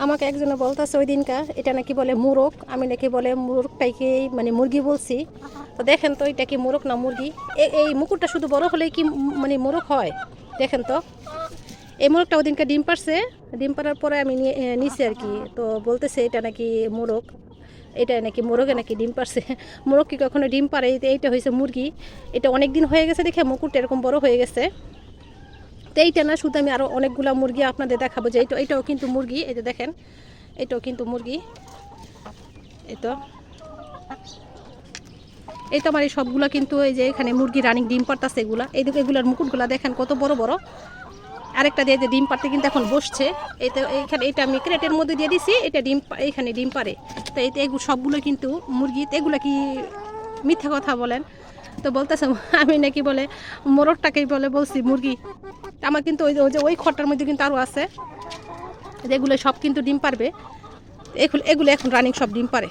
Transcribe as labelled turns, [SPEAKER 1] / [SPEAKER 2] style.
[SPEAKER 1] আমাকে একজনে বলতেছে ওই দিনকা এটা নাকি বলে মোরগ, আমি নাকি বলে মোরগটাকে মানে মুরগি বলছি। তো দেখেন তো এটা কি মোরগ না মুরগি। এই মুকুটটা শুধু বড় হলেই কি মানে মোরগ হয়? দেখেন তো এই মোরগটা ওই দিনকে ডিম পারছে, ডিম পারার পরে আমি নিছি আর কি। তো বলতেছে এটা নাকি মোরগ, এটা নাকি মোরগে নাকি ডিম পারছে। মোরগ কি কখনো ডিম পারে? এইটা হয়েছে মুরগি। এটা অনেক দিন হয়ে গেছে দেখে মুকুটটা এরকম বড় হয়ে গেছে। তো এইটা না, শুধু আমি আরও অনেকগুলো মুরগি আপনাদের দেখাবো যে এটাও কিন্তু মুরগি। এই যে দেখেন এটাও কিন্তু মুরগি। এই তো আমার এই সবগুলো কিন্তু এই যে এখানে মুরগি রানিং ডিম পারতাছে এগুলা। এগুলার মুকুটগুলা দেখেন কত বড় বড়। আরেকটা দিয়ে যে ডিম পারতে কিন্তু এখন বসছে। এই তো এইখানে এটা আমি ক্রেটের মধ্যে দিয়ে দিছি, এটা ডিম এইখানে ডিম পারে। তো এগুলো সবগুলো কিন্তু মুরগি। তো এগুলো কি মিথ্যা কথা বলেন? তো বলতেছে আমি নাকি বলে মোরগটাকেই বলছি মুরগি। আমার কিন্তু ওই খড়টার মধ্যে কিন্তু আরও আছে, যেগুলো সব কিন্তু ডিম পারবে। এগুলো এখন রানিং সব ডিম পারে।